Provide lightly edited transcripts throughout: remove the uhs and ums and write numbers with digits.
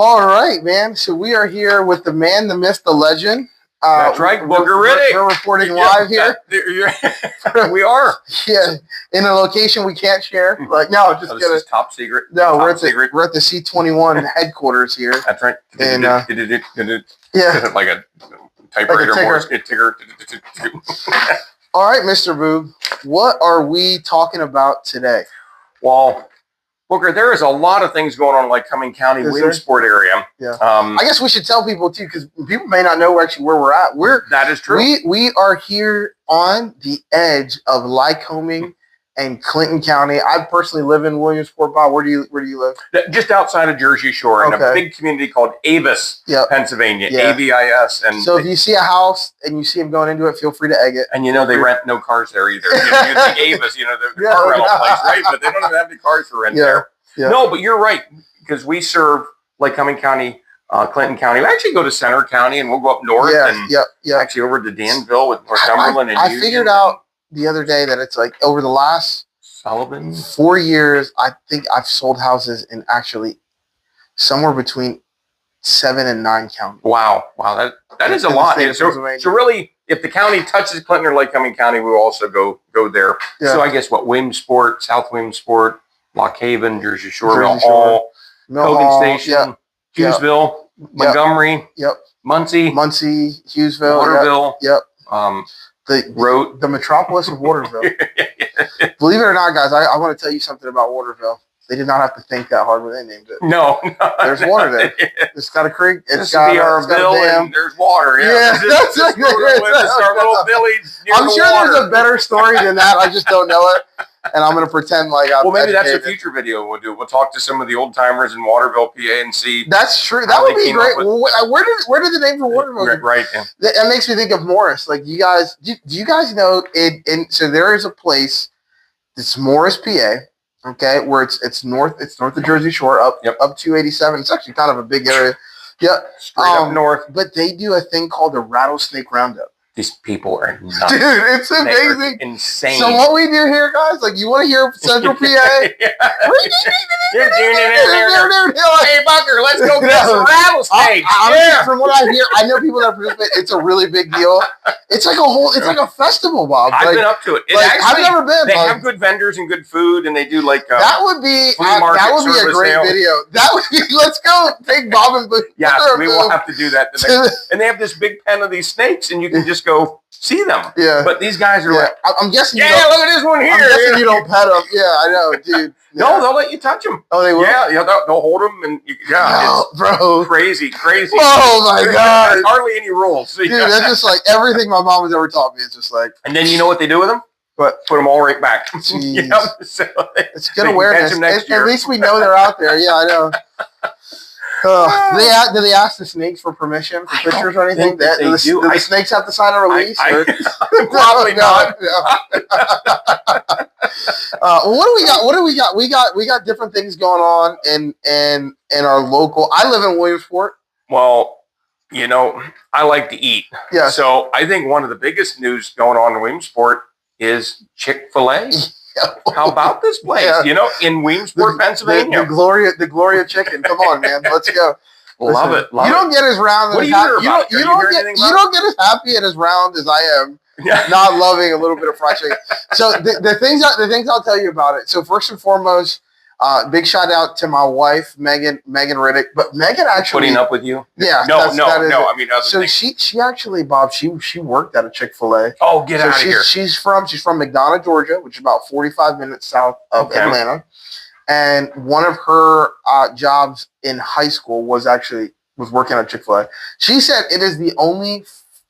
All right, man. So we are here with the man, the myth, the legend. That's right, Booker Riddick. We're reporting live here. We are. Yeah, in a location we can't share. Like, no, just this is top secret. No, top we're at the C21 headquarters here. That's right. And yeah, like a typewriter horse. All right, Mr. Boob, what are we talking about today? Well, Booker, there is a lot of things going on in Lycoming County, Williamsport area. Yeah. I guess we should tell people too, because people may not know actually where we're at. That is true. We are here on the edge of Lycoming and Clinton County. I personally live in Williamsport. Bob, where do you live? Just outside of Jersey Shore, in a big community called Avis, Pennsylvania. AVIS. And so if you see a house and you see them going into it, feel free to egg it. And they rent no cars there either. You think Avis, the car rental place, right? But they don't even have any cars for rent there. Yeah. No, but you're right, because we serve Lycoming County, Clinton County. We actually go to Center County, and we'll go up north and actually over to Danville with Northumberland. I figured out the other day that it's like over the last 4 years, I think I've sold houses in actually somewhere between 7 and 9 counties. Wow, that is a lot. So really, if the county touches Clinton or Lycoming County, we will also go there. Yeah. So I guess Williamsport, South Williamsport, Lock Haven, Jersey Shore, Mill Hall, Hogan Station, Hughesville, Montgomery, Muncie, Hughesville, Waterville, the metropolis of Waterville. Believe it or not, guys, I want to tell you something about Waterville. They did not have to think that hard when they named it. No. There's water there. It's got a creek. It's got a dam. And there's water. Yeah, that's our little village. I'm sure there's a better story than that. I just don't know it. And I'm going to pretend like I'm maybe that's a future video we'll do. We'll talk to some of the old timers in Waterville, PA, and see. That's true. That would be great. Where did the name for Waterville come from? Right. Yeah. That makes me think of Morris. Like, do you guys know it? So there is a place. It's Morris, PA. Okay, where it's north of Jersey Shore, up 287. It's actually kind of a big area. Yeah, straight up north. But they do a thing called the rattlesnake roundup. These people are nuts. Dude, it's amazing. Insane. So what we do here, guys, like, you want to hear Central PA? Hey, Bucker, let's go get some rattlesnakes. From what I hear, I know people that participate. It's a really big deal. It's like a festival, Bob. I've been up to it. I've never been. They have good vendors and good food, and they do that would be a great video. That would be. Let's go take Bob and Boo. Yes, we will have to do that. And they have this big pen of these snakes, and you can just go see them. Yeah. But these guys are like, I'm guessing. Look at this one here. I'm guessing you don't pet them. Yeah, I know, dude. No, they'll let you touch them. Oh, they will? Yeah, they'll hold them, and it's bro. Crazy. Oh, my God. There's hardly any rules. Dude, that's just like everything my mom has ever taught me. It's just like. And then you know what they do with them? But put them all right back. So it's good awareness. At least we know they're out there. Yeah, I know. Do they ask the snakes for permission for pictures or anything? Do the snakes have to sign a release? Probably not. What do we got? We got different things going on in our local. I live in Williamsport. Well, I like to eat. Yeah. So I think one of the biggest news going on in Williamsport is Chick-fil-A. How about this place? Yeah. In Williamsport, Pennsylvania. The Gloria chicken. Come on, man. Let's go. Love it. You don't get as round. You don't get as happy and as round as I am. Not loving a little bit of fried chicken. So the things I'll tell you about it. So first and foremost, big shout out to my wife, Megan Riddick. But Megan actually putting up with you. Yeah. No. I mean, so she actually, Bob, she worked at a Chick-fil-A. Oh, get out of here. She's from McDonough, Georgia, which is about 45 minutes south of Atlanta. And one of her jobs in high school was working at Chick-fil-A. She said it is the only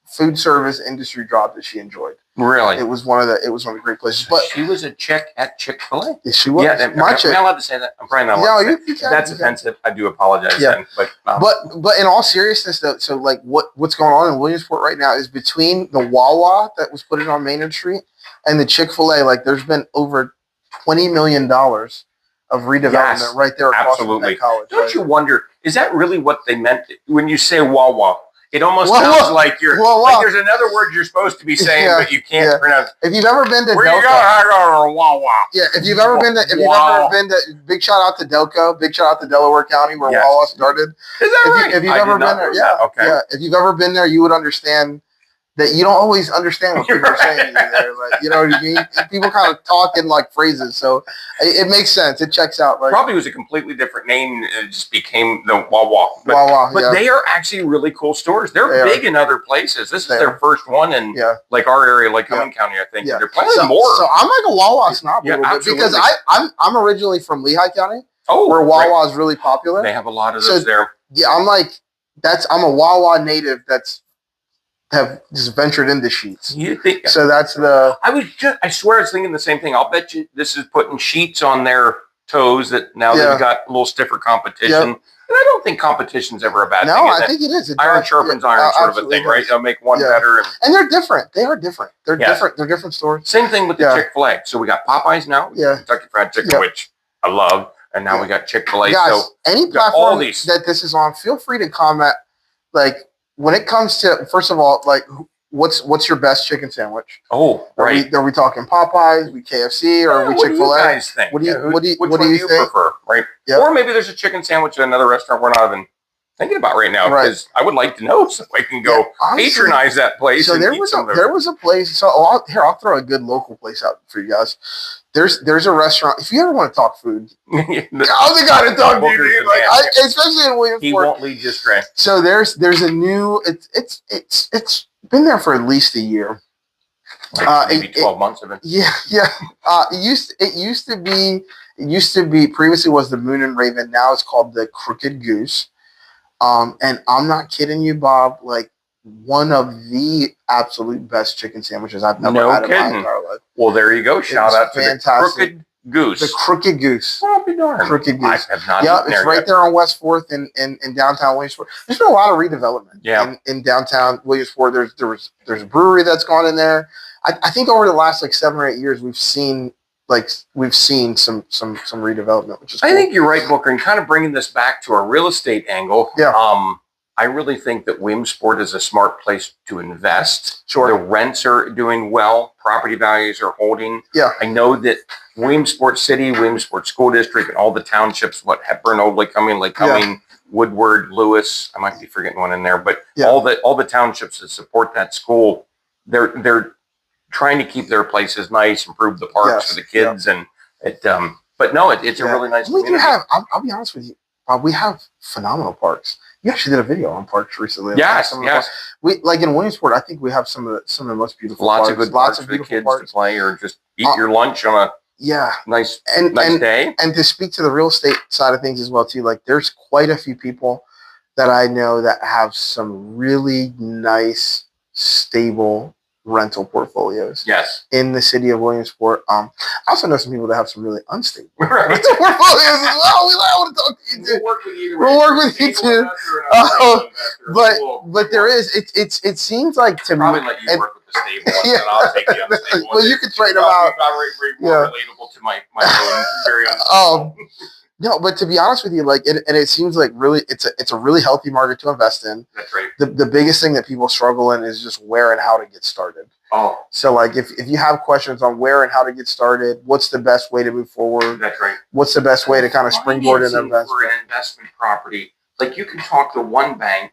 food service industry job that she enjoyed. Really? It was one of the great places. But she was a chick at Chick-fil-A? Yes, she was. Yeah, my chick. Am I allowed to say that? I'm probably not allowed to say that. That's offensive. I do apologize then. But in all seriousness, though, so like what's going on in Williamsport right now is between the Wawa that was put in on Main Street and the Chick-fil-A, like there's been over $20 million of redevelopment right there across from that college. Don't you wonder, is that really what they meant when you say Wawa? It almost sounds like you're like there's another word you're supposed to be saying, but you can't pronounce. If you've ever been to Where you go, wawa. Yeah, if you've ever been to, big shout out to Delco, big shout out to Delaware County where Wawa started. Is that right? If you've ever been there, if you've ever been there, you would understand that you don't always understand what people are saying there. Like, you know what I mean? People kind of talk in like phrases, so it makes sense. It checks out. Like, probably was a completely different name. It just became the Wawa. But they are actually really cool stores. They're big in other places. This is their first one in like our area, like Cumming County, I think. They're planning more. So I'm like a Wawa snob a little bit because I'm originally from Lehigh County, where Wawa is really popular. They have a lot of those there. Yeah, I'm a Wawa native that's have just ventured into sheets. You think so? That's the. I swear I was thinking the same thing. I'll bet you this is putting sheets on their toes that now they've got a little stiffer competition. And I don't think competition's ever a bad thing. No, I think it is. Iron sharpens iron, sort of a thing, right? They'll make one better. And they're different. They are different. They're different. They're different stores. Same thing with the Chick-fil-A. So we got Popeyes now. Kentucky Fried Chicken, which I love. And now we got Chick-fil-A. Guys, so any platform that this is on, feel free to comment. Like, when it comes to, first of all, like, what's your best chicken sandwich? Oh, right. Are we talking Popeyes, KFC, or are we Chick-fil-A? What do you guys think? What do you think? Prefer, right? Yep. Or maybe there's a chicken sandwich at another restaurant we're not even thinking about right now, because I would like to know so I can go patronize that place. So there was a place. So I'll throw a good local place out for you guys. There's a restaurant. If you ever want to talk food, how's it got to talk to you, dude? Like, especially in Williamsport. He won't lead you astray. So there's a new. It's been there for at least a year. Like maybe 12 months of it. Yeah. It used to be previously was the Moon and Raven. Now it's called the Crooked Goose. And I'm not kidding you, Bob. Like, one of the absolute best chicken sandwiches I've ever had in my entire life. Well, there you go. Shout out to the Crooked Goose. The Crooked Goose. I'll be darned. Crooked Goose. I have not eaten there it's right there on West 4th in downtown Williamsport. There's been a lot of redevelopment in downtown Williamsport. There's a brewery that's gone in there. I think over the last like 7 or 8 years, we've seen some redevelopment, which is cool. I think you're right, Booker, and kind of bringing this back to a real estate angle. Yeah. I really think that Williamsport is a smart place to invest. Sure. The rents are doing well. Property values are holding. Yeah. I know that Williamsport City, Williamsport School District, and all the townships, Hepburn, Old Lake Cumming, Woodward, Lewis, I might be forgetting one in there, but all the townships that support that school, they're trying to keep their places nice, improve the parks for the kids, and it's a really nice community. I'll be honest with you, Bob, we have phenomenal parks. You actually did a video on parks recently. Yes. We like in Williamsport. I think we have some of the most beautiful lots parks. Of good parks for the kids to play, or just eat your lunch on a nice day. And to speak to the real estate side of things as well too, like there's quite a few people that I know that have some really nice, stable rental portfolios. Yes. In the city of Williamsport. I also know some people that have some really unstable rental portfolios as well. I want to talk to you too. We'll work with you too. But there is it seems like to me. Probably let you work with the stable ones, and I'll take the unstable ones. Well, you can trade them out. More relatable to my own very unstable. No, but to be honest with you, like, and it seems like really, it's a really healthy market to invest in. That's right. The biggest thing that people struggle in is just where and how to get started. Oh. So, like, if you have questions on where and how to get started, what's the best way to move forward? That's right. What's the best way to kind of springboard an investment? For an investment property, like you can talk to one bank,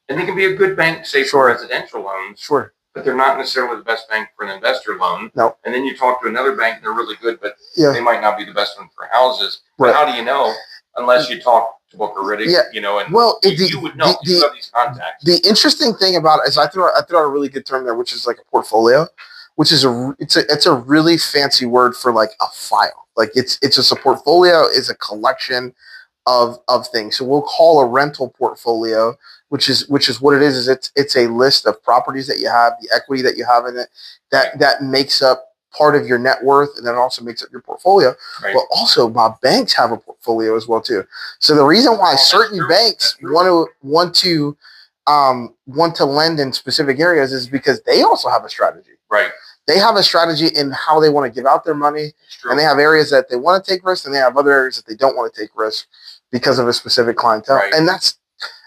and they can be a good bank, say for residential loans. Sure. But they're not necessarily the best bank for an investor loan. No. And then you talk to another bank, and they're really good, but Yeah. they might not be the best one for houses. But Right. how do you know unless you talk to Booker Riddick? Yeah. You know, and Well, you would know. You have these contacts. The interesting thing about it is I threw out a really good term there, which is like a portfolio, which is it's a really fancy word for like a file. Like it's just a portfolio is a collection of things. So we'll call a rental portfolio, which is what it is it's a list of properties that you have, the equity that you have in it, that makes up part of your net worth, and then also makes up your portfolio. Right. But also, Bob, banks have a portfolio as well too. So the reason why certain banks want to lend in specific areas is because they also have a strategy. Right. They have a strategy in how they want to give out their money, and they have areas that they want to take risks, and they have other areas that they don't want to take risks because of a specific clientele. Right. And that's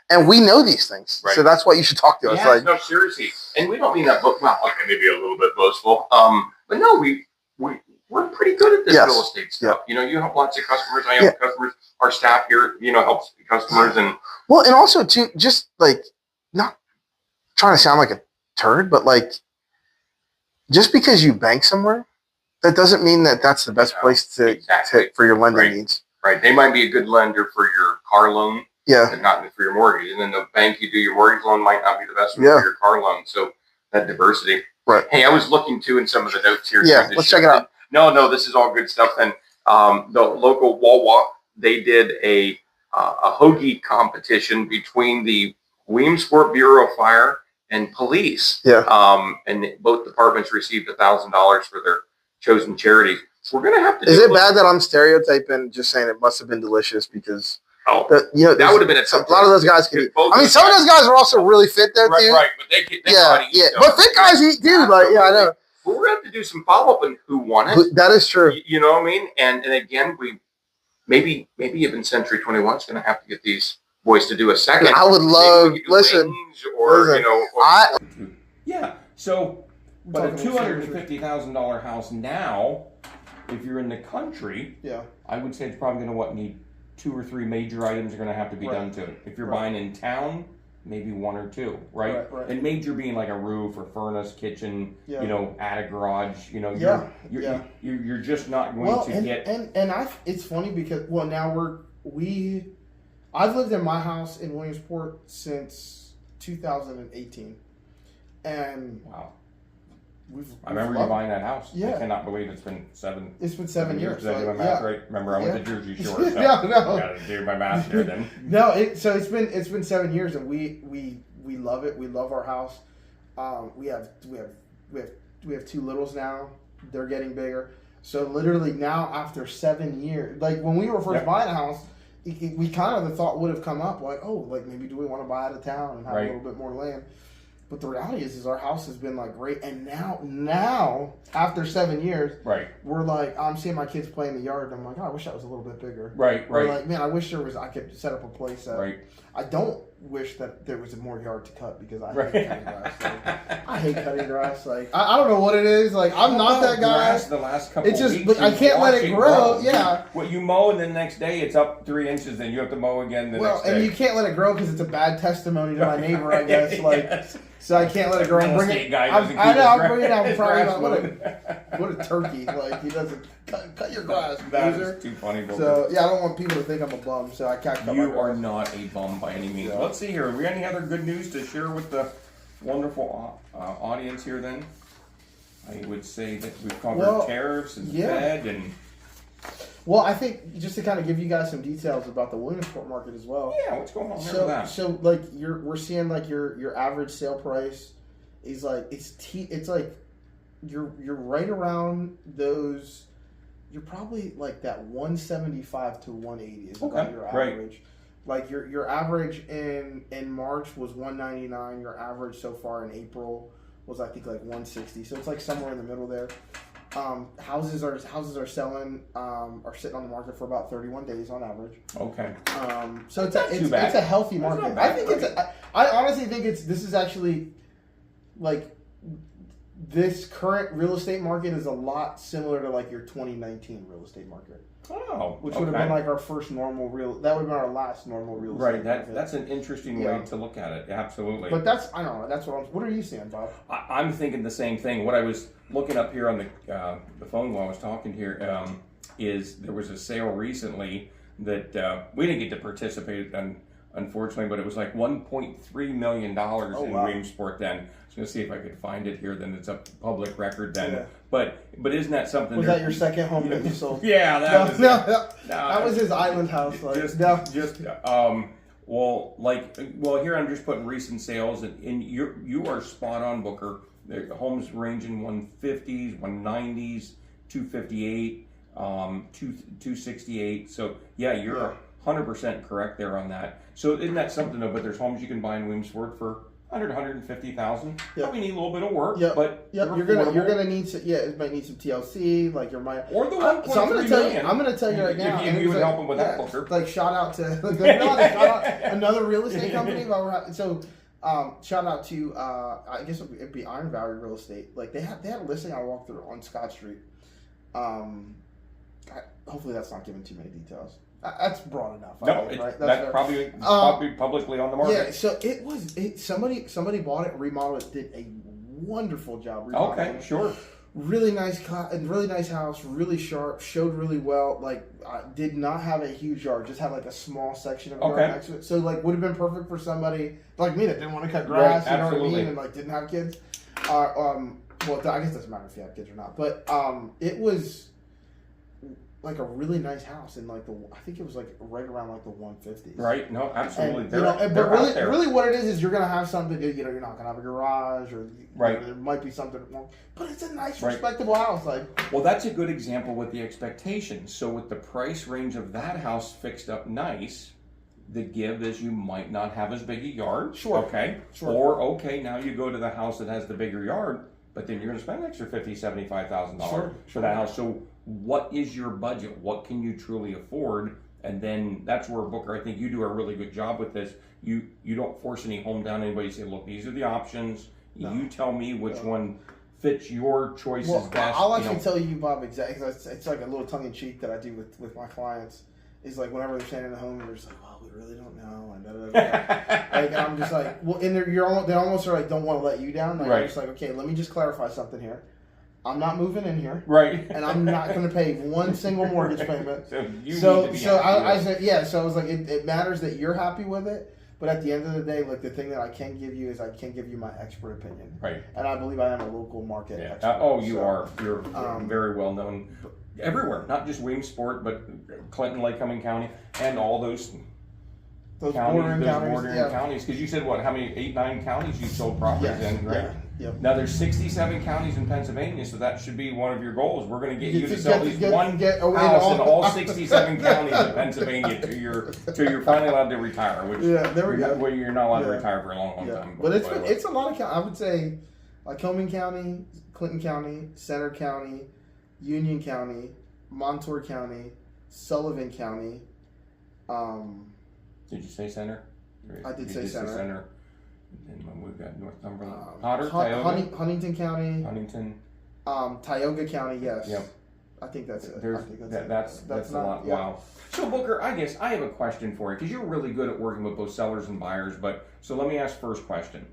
And we know these things. Right. So that's why you should talk to us. Like, no, seriously. And we don't mean that, well, okay, maybe a little bit boastful. But no, we're pretty good at this real estate stuff. You know, you help lots of customers. I help customers. Our staff here, you know, helps customers. And also, too, just like, not trying to sound like a turd, but like, just because you bank somewhere, that doesn't mean that that's the best place to for your lending needs. Right. They might be a good lender for your car loan. Yeah. And not for your mortgage. And then the bank you do your mortgage loan might not be the best one for your car loan. So that diversity. Right. Hey, I was looking too in some of the notes here. Yeah, let's check it out. No, this is all good stuff. And the local Wawa, they did a hoagie competition between the Williamsport Bureau of Fire and Police. Yeah. And both departments received $1,000 for their chosen charity. We're gonna have to. Is it bad that I'm stereotyping, just saying it must have been delicious because? Oh, that would have been a lot of those guys can eat. I mean, some of those guys are also really fit though, too. Right, but they eat. But fit guys eat, dude. Like, I know. But we're going to have to do some follow-up on who won it. That is true. You know what I mean? And again, we maybe even Century 21 is going to have to get these boys to do a second. I would love, listen. Yeah, so, but a $250,000 house now, if you're in the country, I would say it's probably going to need 2 or 3 major items are going to have to be done to it. If you're buying in town, maybe 1 or 2, right? And major being like a roof or furnace, kitchen, you know, attic, garage. You know, you're just not going to get. And it's funny because now I've lived in my house in Williamsport since 2018, and wow. I remember you buying that house. Yeah. I cannot believe it's been 7. It's been 7 years. Did I do my math right? Remember, I went to Jersey Shore. So no. I got to do my math here then. No, so it's been 7 years, and we love it. We love our house. We have 2 littles now. They're getting bigger. So literally now, after 7 years, like when we were first buying a house, we kind of the thought would have come up like, oh, like maybe do we want to buy out of town and have a little bit more land. But the reality is our house has been like great, and now after 7 years, we're like, I'm seeing my kids play in the yard, and I'm like, oh, I wish that was a little bit bigger. We're like, man, I wish I could set up a place. I don't wish that there was more yard to cut because I hate cutting grass. Like, I hate cutting grass. Like I don't know what it is. Like I'm not that guy. The last couple it's just weeks, I can't let it grow. Yeah. Well, you mow and the next day it's up 3 inches, then you have to mow again the next day. And you can't let it grow because it's a bad testimony to my neighbor, I guess. Like. So I can't let it grow. Real estate guy doesn't I know. I'll bring it out and probably what a turkey. Like he doesn't cut your grass. That is too funny. So I don't want people to think I'm a bum. So I can't cut my grass. You are not a bum by any means. Let's see here. Have we any other good news to share with the wonderful audience here? Then I would say that we've covered tariffs and Fed and. Well, I think just to kind of give you guys some details about the Williamsport market as well. Yeah, what's going on there with that? So like we're seeing like your average sale price is like it's like you're right around those. You're probably like that 175 to 180 is about your average. Like your average in March was 199. Your average so far in April was I think like 160. So it's like somewhere in the middle there. Houses are selling are sitting on the market for about 31 days on average. Okay. So it's a healthy market. I think I honestly think this is actually like this current real estate market is a lot similar to like your 2019 real estate market. Oh, which would have been like our first normal that would have been our last normal real estate market. That's an interesting way to look at it. Absolutely. But I don't know. That's what are you saying, Bob? I'm thinking the same thing. What I was looking up here on the phone while I was talking here is there was a sale recently that we didn't get to participate in, unfortunately, but it was like $1.3 million in Williamsport then. I was going to see if I could find it here. Then it's a public record then. Yeah. But isn't that something? Was that your second home that you sold? Yeah, that was his island house. Like, well, here I'm just putting recent sales, and you are spot on, Booker. The homes range in 150s, 190s, 258, 268. So yeah, you're 100% correct there on that. So isn't that something though? But there's homes you can buy in Williamsport for 150,000. Probably need a little bit of work, but you're gonna need some. Yeah, it might need some TLC, like your might or the 1.3 so I'm gonna tell you right now. If you would help him with that, Booker. Like shout out to another real estate company. Shout out to I guess it'd be Iron Valley Real Estate. Like they had a listing I walked through on Scott Street. Hopefully that's not giving too many details. That's broad enough. No, right? That's probably publicly on the market. Yeah, so somebody bought it, remodeled it, did a wonderful job remodeling. Okay, sure. Really nice house, really sharp, showed really well. Like, did not have a huge yard, just had like a small section of yard next to it. So like, would have been perfect for somebody like me that didn't want to cut grass, right, you know what I mean, and like didn't have kids. Well, I guess it doesn't matter if you have kids or not, but it was like a really nice house in like I think it was like right around like the 150s. Right. No, absolutely. And, but really what it is you're gonna have something. You know, you're not gonna have a garage, or right. There might be something wrong, but it's a nice, respectable house. Like, well, that's a good example with the expectations. So with the price range of that house fixed up nice, the give is you might not have as big a yard. Sure. Okay. Sure. Or now you go to the house that has the bigger yard, but then you're going to spend an extra $50,000-$75,000 for that house. So what is your budget? What can you truly afford? And then that's where, Booker, I think you do a really good job with this. You don't force any home down anybody. You say, look, these are the options. No. You tell me which one fits your choices best. I'll actually tell you, Bob, exactly. It's like a little tongue-in-cheek that I do with my clients. Is like whenever they're standing at home and they're just like, well, we really don't know. And like, I'm just like, well, and they almost are like, don't want to let you down. Like, I'm just like, okay, let me just clarify something here. I'm not moving in here, right? And I'm not going to pay one single mortgage payment. So I said, yeah. So I was like, it matters that you're happy with it, but at the end of the day, like the thing that I can give you is I can give you my expert opinion, right? And I believe I am a local market expert. You are. You're very well known everywhere, not just Williamsport, but Clinton, Lake Cumming County, and all those bordering counties. Because you said what? How many? 8, 9 counties you sold properties in, right? Yeah. Yep. Now there's 67 counties in Pennsylvania, so that should be one of your goals. We're going to get you to sell at least one house in all 67 counties of Pennsylvania till you're finally allowed to retire. Which there we go. Well, you're not allowed to retire for a long time. But it's a lot of counties. I would say Lycoming County, Clinton County, Center County, Union County, Montour County, Sullivan County. Did you say Center? I did say Center. And we've got Northumberland, Potter, Tioga, Huntington County, Tioga County. Yes. Yep. I think that's it. That's a lot. Yeah. Wow. So Booker, I guess I have a question for you because you're really good at working with both sellers and buyers. But so let me ask first question: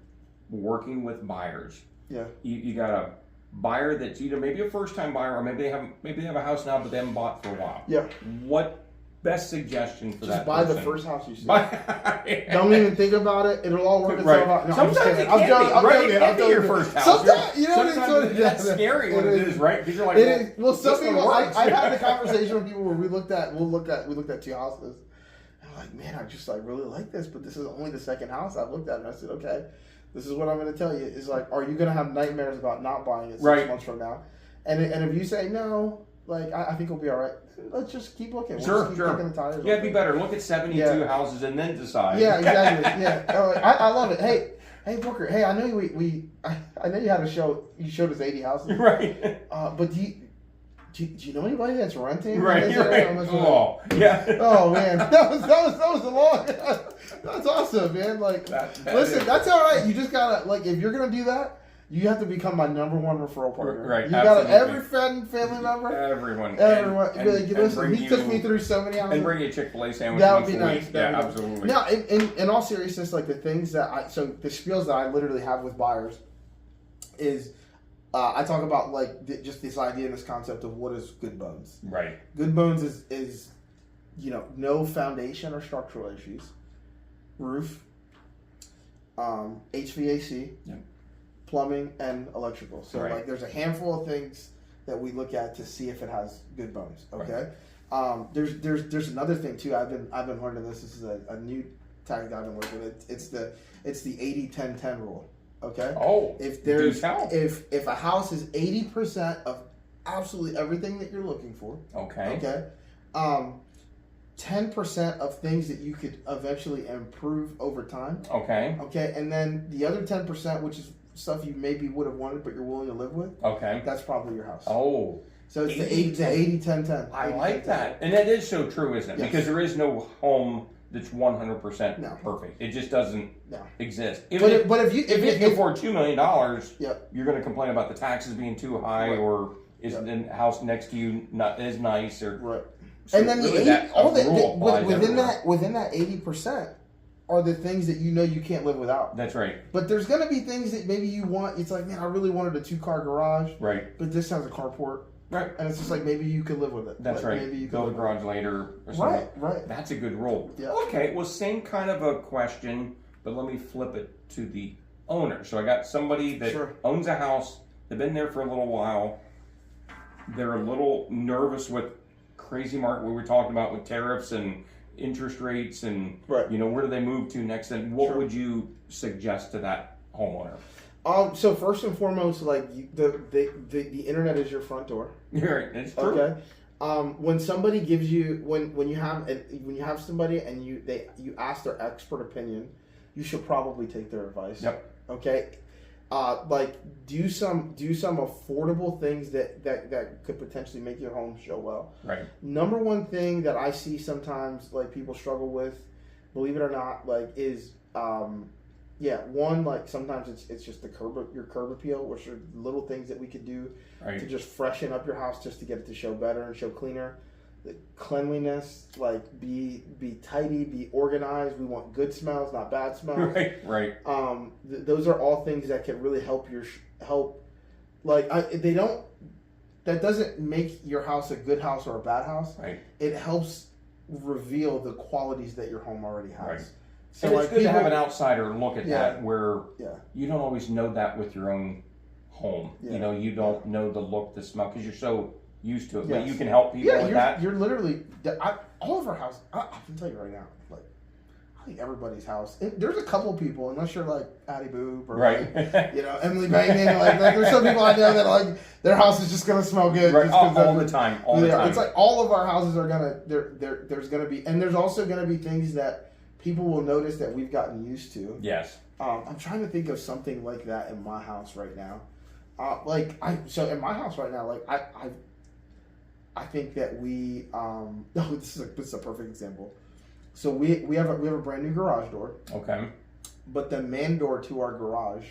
working with buyers. Yeah. You got a buyer that's either maybe a first time buyer or maybe they have a house now but they haven't bought for a while. Yeah. What best suggestion for that? Just buy the first house you see. Don't even think about it. It'll all work itself out. No, sometimes it can't be your first house. Sometimes, you know, sometimes that's scary when it is, right? Because you're like, well, some people. I've had the conversation with people where we looked at 2 houses, and I'm like, man, I just really like this, but this is only the second house I've looked at, and I said, okay, this is what I'm going to tell you. Is like, are you going to have nightmares about not buying it 6 months from now? And if you say no, like I think we'll be all right. Let's just keep looking. Sure. It'd be better. Look at 72 houses and then decide. Yeah, exactly. Yeah, I love it. Hey, Booker. Hey, I know I know you had a show. You showed us 80 houses, right? But do you know anybody that's renting? Right. Oh, yeah. Oh man, that was a long. That's awesome, man. Like, listen, that's all right. You just gotta if you're gonna do that. You have to become my #1 referral partner. Right, you got every friend, family member. Everyone. Listen, he took me through so many houses. And bring you a Chick-fil-A sandwich. That would be nice. Yeah, absolutely. Now, in all seriousness, like the things that the spiels that I literally have with buyers is, I talk about just this idea and this concept of what is good bones. Right. Good bones is no foundation or structural issues, roof, HVAC. Yep. Plumbing and electrical. So there's a handful of things that we look at to see if it has good bones. Okay. Right. There's another thing too. I've been learning this. This is a new tactic I've been working with. It's the 80-10-10 rule. Okay. Oh. If a house is 80% of absolutely everything that you're looking for. Okay. Okay. 10% of things that you could eventually improve over time. Okay. Okay. And then the other 10%, which is stuff you maybe would have wanted but you're willing to live with. Okay. That's probably your house. Oh. So it's the 80-10-10. I like that. And that is so true, isn't it? Yes. Because there is no home that's 100% perfect. It just doesn't exist. But if you can afford $2 million, yep. you're going to complain about the taxes being too high, or is the house next to you not as nice, or right. So and then really within that 80% are the things that you know you can't live without. That's right. But there's going to be things that maybe you want. It's like, man, I really wanted a 2-car garage. Right. But this has a carport. Right. And it's just like, maybe you could live with it. That's like, right. Maybe you build a garage later or something. Right. That's a good rule. Yeah. Okay. Well, same kind of a question, but let me flip it to the owner. So I got somebody that owns a house. They've been there for a little while. They're a little nervous with crazy market we were talking about with tariffs and interest rates and where do they move to next, and what would you suggest to that homeowner? So first and foremost, like the internet is your front door. Right, it's true. Okay. When somebody gives you when you have somebody and you ask their expert opinion, you should probably take their advice. Yep. Okay. Like do some affordable things that could potentially make your home show well. Right. Number one thing that I see sometimes like people struggle with, believe it or not, like is one, like sometimes it's just your curb appeal, which are little things that we could do to just freshen up your house just to get it to show better and show cleaner. The cleanliness, like be tidy, be organized. We want good smells, not bad smells. Right. Those are all things that can really help that doesn't make your house a good house or a bad house. Right. It helps reveal the qualities that your home already has. Right. So and it's good to have an outsider look at that, where you don't always know that with your own home. Yeah. You don't know the look, the smell, because you're so used to it. But you can help people with that. You're literally all of our houses. I can tell you right now, like I think everybody's house. There's a couple people, unless you're like Addie Boop or like, Emily Bangman. Like there's some people I know that like their house is just gonna smell good. Right. All the time. All the time. It's like all of our houses are gonna. There's gonna be, and there's also gonna be things that people will notice that we've gotten used to. Yes. I'm trying to think of something like that in my house right now. In my house right now, like I think that we this is a perfect example. So we have a brand new garage door. Okay. But the man door to our garage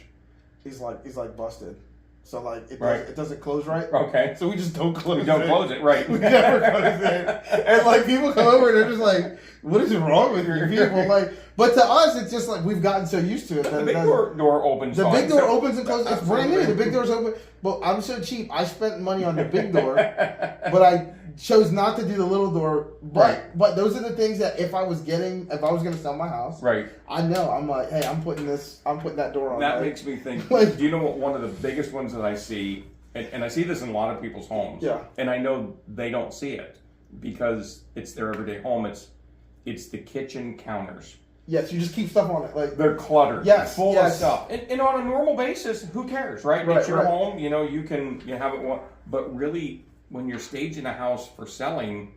is like busted. So like it doesn't close right. Okay. So we just don't close it. We don't close it, right. We never close it. And like people come over and they're just like, what is wrong with you people? Like, but to us it's just like we've gotten so used to it. The big door opens. The big door opens and closes. It's brand new. The big door's open. But I'm so cheap. I spent money on the big door, but I chose not to do the little door. But those are the things that if I was going to sell my house, I know I'm like, hey, I'm putting that door on. That makes me think. Do you know what one of the biggest ones that I see, and I see this in a lot of people's homes. Yeah. And I know they don't see it because it's their everyday home. It's the kitchen counters. Yes, you just keep stuff on it. Like they're cluttered. Yes, full of stuff. And on a normal basis, who cares, right? It's your home. You can have it. But really, when you're staging a house for selling,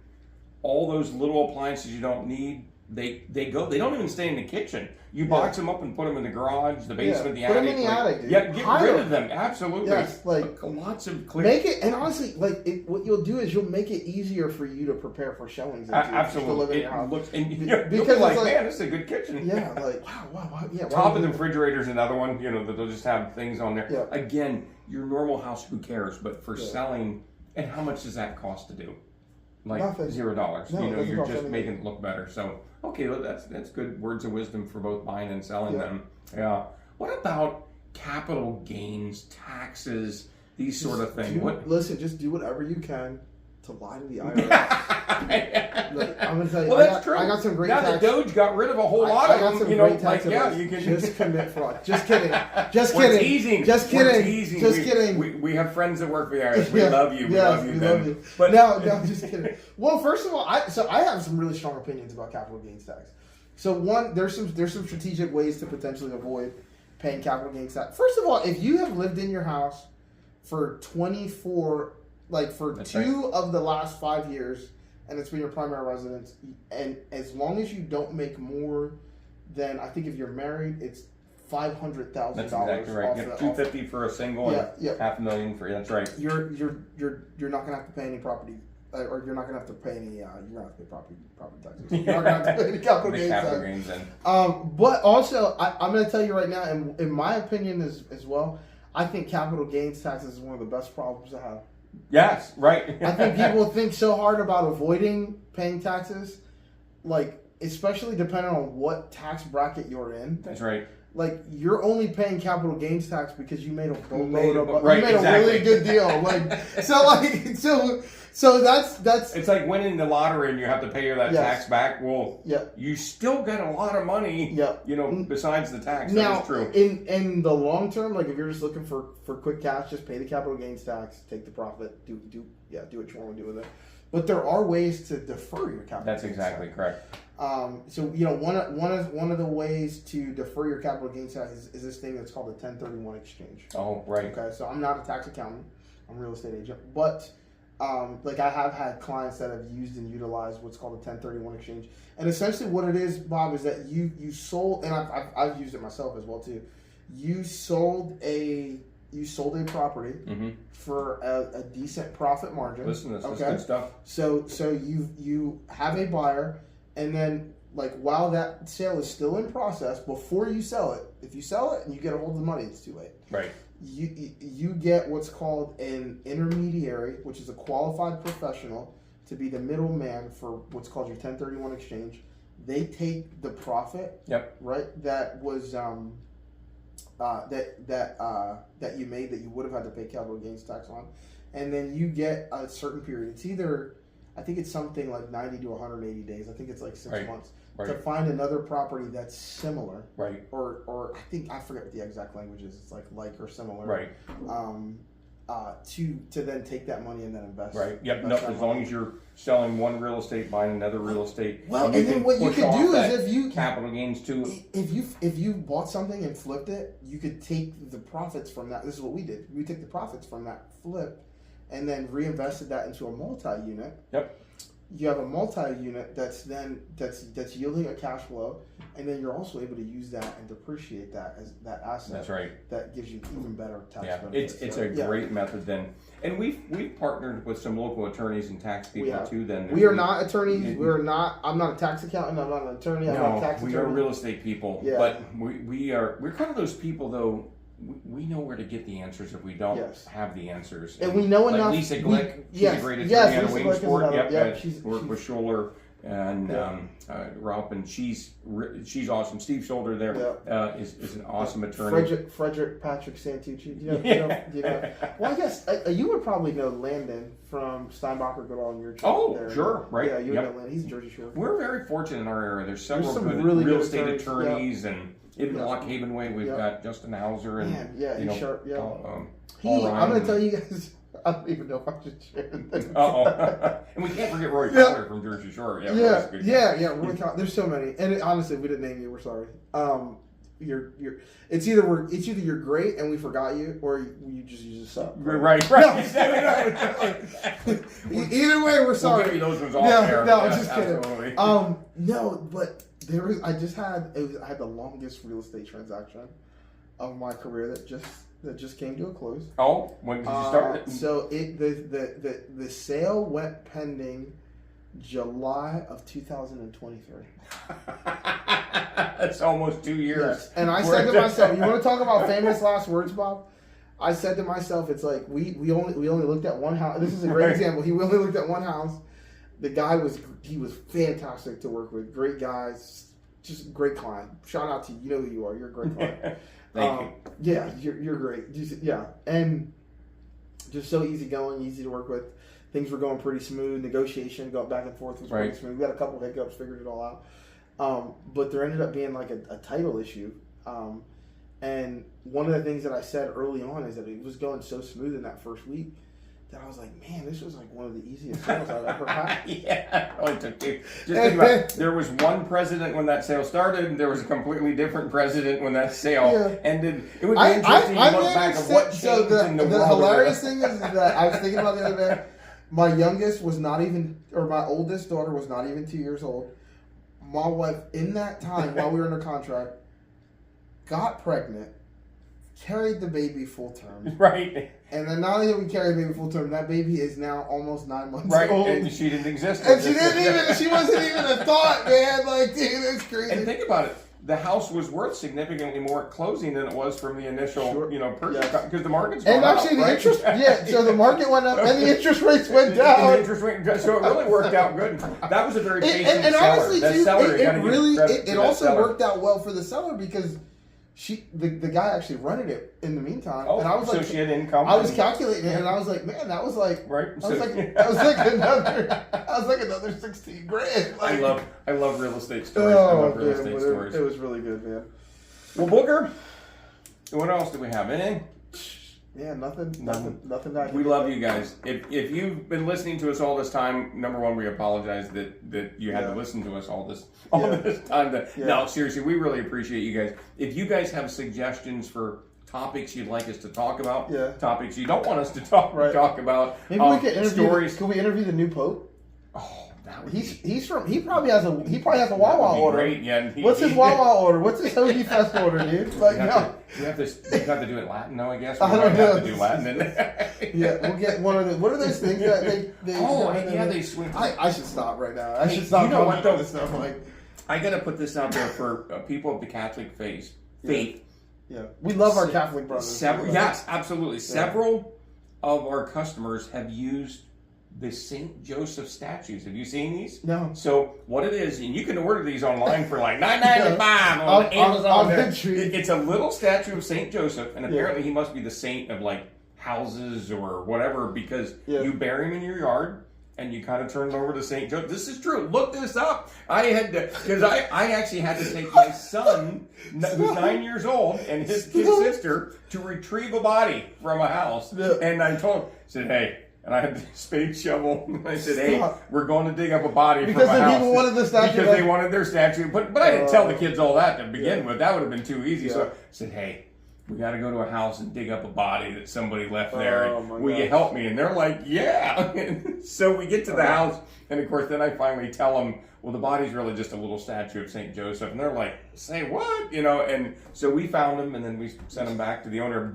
all those little appliances you don't need, they don't even stay in the kitchen. You box them up and put them in the garage, the basement, the attic. Put them in the attic, dude. Yeah, get rid of them. Absolutely. Yes, like lots of clear. Make it, and honestly, what you'll do is you'll make it easier for you to prepare for showings. Absolutely. It looks, and because you'll be like, man, this is a good kitchen. Yeah, like wow, yeah. Top of the refrigerator is another one. That they'll just have things on there. Yeah. Again, your normal house, who cares? But for selling, and how much does that cost to do? Like nothing. $0. No, you're just making it look better. So okay, well, that's good words of wisdom for both buying and selling them. Yeah. What about capital gains, taxes, these sort of things? Listen, just do whatever you can to lie to the IRS. Look, I'm gonna tell you. Well, that's true. I got some great. The Doge got rid of a whole lot of them. You can just commit fraud. Just kidding. We're teasing. Just kidding. Teasing. Just kidding. We have friends that work for the IRS. We love you. We love you. But no, just kidding. Well, first of all, I have some really strong opinions about capital gains tax. So one, there's some strategic ways to potentially avoid paying capital gains tax. First of all, if you have lived in your house for 24. Like for two of the last 5 years, and it's been your primary residence, and as long as you don't make more than, I think if you're married, it's $500,000. That's exactly right. $250,000 for a single, and $500,000 for that's right. You're not gonna have to pay any property or you're not going to have to pay any. You're going to have to pay property taxes. You're not going to have to pay any capital gains tax. But also, I'm going to tell you right now, and in my opinion as well, I think capital gains taxes is one of the best problems to have. Yes, right. I think people think so hard about avoiding paying taxes, like especially depending on what tax bracket you're in. That's right. Like you're only paying capital gains tax because you made a boatload of, right, you made a really good deal. So that's it's like winning the lottery and you have to pay that tax back. Well, you still get a lot of money. You know, besides the tax. Now, that is true. In the long term, like if you're just looking for quick cash, just pay the capital gains tax, take the profit, do what you want to do with it. But there are ways to defer your capital. That's exactly correct. So you know, one of the ways to defer your capital gains tax is this thing that's called a 1031 exchange. Oh, right. Okay, so I'm not a tax accountant. I'm a real estate agent, but like I have had clients that have used and utilized what's called a 1031 exchange. And essentially, what it is, Bob, is that you sold, and I've used it myself as well too. You sold a property for a decent profit margin. Listen, this is good stuff. So you have a buyer, and then like while that sale is still in process, before you sell it, if you sell it and you get a hold of the money, it's too late. Right. You get what's called an intermediary, which is a qualified professional to be the middleman for what's called your 1031 exchange. They take the profit. Yep. Right. That was that you made that you would have had to pay capital gains tax on, and then you get a certain period. It's either, I think it's something like 90 to 180 days. I think it's like 6 months to find another property that's similar. Right. Or I think, I forget what the exact language is. It's like or similar. Right. To then take that money and then invest. Right. Yep. No, as long as you're selling one real estate, buying another real estate. Well, and then what you could do is if you capital gains too. If you bought something and flipped it, you could take the profits from that. This is what we did. We took the profits from that flip, and then reinvested that into a multi-unit. Yep. You have a multi-unit that's yielding a cash flow, and then you're also able to use that and depreciate that as that asset. That's right. That gives you even better tax benefits. It's a great method then. And we've partnered with some local attorneys and tax people too. Then we are not attorneys. I'm not a tax accountant. I'm not an attorney. I'm not a tax attorney. We are real estate people. Yeah. But we're kind of those people though. We know where to get the answers if we don't have the answers. And we know enough. Lisa Glick, she's a great attorney out of Wilpo. Yep, she's worked with Scholler and Ralph, and she's awesome. Steve Shoulder there is an awesome attorney. Frederick Patrick Santucci. You know. Well, I guess you would probably know Landon from Steinbacher Goodall in your church. Oh, there. sure, right. Yeah, you know Landon. He's Jersey Shore. We're very fortunate in our area. There's several good really real estate attorneys and. In Lock Haven Way, we've got Justin Hauser and he's sharp. Yeah, I'm going to tell you guys. I don't even know if I should share this. And we can't forget Roy Fowler from Jersey Shore. Roy Fowler. There's so many, and honestly, we didn't name you. We're sorry. It's either you're great and we forgot you, or you just suck. Right. No, either way, we're sorry. We'll give you those ones off there. No, just kidding. No, but. I had the longest real estate transaction of my career that just came to a close. Oh, when did you start it? So the sale went pending July of 2023. That's almost 2 years. Yes. And I said to myself, you want to talk about famous last words, Bob? I said to myself, it's like we only looked at one house. This is a great example. We only looked at one house. The guy was fantastic to work with. Great guys, just great client. Shout out to you. You know who you are. You're a great client. Thank you. Yeah, you're great. And just so easygoing, easy to work with. Things were going pretty smooth. Negotiation, going back and forth was pretty smooth. We had a couple hiccups, figured it all out. But there ended up being like a title issue. And one of the things that I said early on is that it was going so smooth in that first week. That I was like, man, this was like one of the easiest sales I've ever had. It only took two. Just think about it. There was one president when that sale started, and there was a completely different president when that sale ended. It would be interesting to look back at what changed in the world. The hilarious thing is that I was thinking about the other day, my youngest was not even, or my oldest daughter was not even 2 years old. My wife, in that time, while we were under contract, got pregnant, carried the baby full term. Right. And then not only did we carry the baby full term, that baby is now almost 9 months right. old. And she didn't exist. And she wasn't even a thought, man. Like, dude, it's crazy. And think about it. The house was worth significantly more at closing than it was from the initial, purchase, because the market's gone and actually, up, the interest, so the market went up and the interest rates went down. The interest rate, so it really worked out good. That was a very patient and seller. honestly, That too, seller, it also worked out well for the seller because the guy actually rented it in the meantime. Oh, and I was so she had income. I was calculating it, and I was like, man, that was like, right. That was like another 16 grand. Like, I love real estate stories. Oh, I love real estate stories. It was really good, man. Well, Booker, what else do we have? Anything? Yeah, nothing. We love you guys. If you've been listening to us all this time, number one, we apologize that you had to listen to us all this time. No, seriously, we really appreciate you guys. If you guys have suggestions for topics you'd like us to talk about, topics you don't want us to talk about, maybe we could interview stories. Could we interview the new Pope? Oh, that would he probably has a wawa order. Great. Yeah, what's his wawa order? What's his Hoagie Fest order, dude? Like, you have to do it Latin, though. I guess I don't know. Have to do Latin. We'll get one of the. What are those things that they they swing. I should stop right now. I should stop. You know what though? This stuff. Like, I gotta put this out there for people of the Catholic faith. Yeah, we love our Catholic brothers. Yes, absolutely. Several of our customers have used the St. Joseph statues. Have you seen these? No. So what it is, and you can order these online for like $9.95 on Amazon. It's a little statue of St. Joseph, and apparently he must be the saint of like houses or whatever, because you bury him in your yard. And you kind of turn it over to St. Joseph. This is true. Look this up. I had to, because I actually had to take my son, who's 9 years old, and his kid sister to retrieve a body from a house. And I told him, I said, hey, and I had the spade shovel. And I said, hey, we're going to dig up a body from a house. Because people wanted the statue. Because they wanted their statue. But I didn't tell the kids all that to begin with. That would have been too easy. So I said, hey, we got to go to a house and dig up a body that somebody left there. Will you help me? And they're like, yeah. So we get to the house, and of course, then I finally tell them, well, the body's really just a little statue of St. Joseph. And they're like, say what? And so we found him, and then we sent him back to the owner.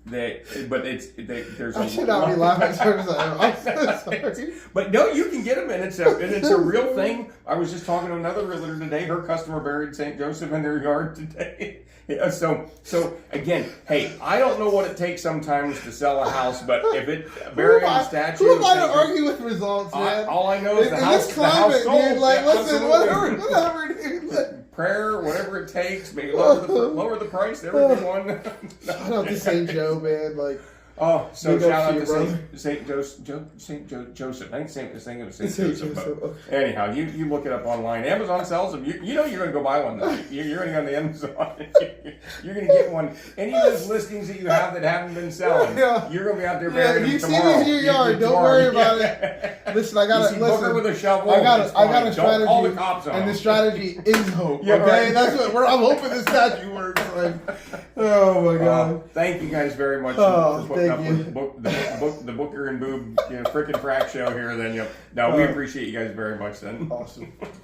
There's I should not be laughing. I'm so sorry. But no, you can get them, and it's a real thing. I was just talking to another realtor today. Her customer buried St. Joseph in their yard today. Yeah, so again, hey, I don't know what it takes sometimes to sell a house, but if it burying a statue, who am I to argue with results, man? All I know is the house sold. Dude, like, listen, whatever, dude. Prayer, whatever it takes, maybe lower the price. There would be one. Shout out to St. Joe, man. Like, so shout out to St. Joseph. I think it was St. Joseph. But anyhow, you look it up online. Amazon sells them. You know you're going to go buy one. You're going to go on the Amazon. You're going to get one. Any of those listings that you have that haven't been selling, you're going to be out there burying them tomorrow. You see these in your yard. Don't worry about it. Listen, I got Booker with a shovel. I got a strategy. All the cops on. And the strategy is hope. Yeah, okay, right. That's what I'm hoping the statue works. Like, oh my God. Thank you guys very much for putting up with the Booker and Boob frickin' frack show here. Then we appreciate you guys very much. Then awesome.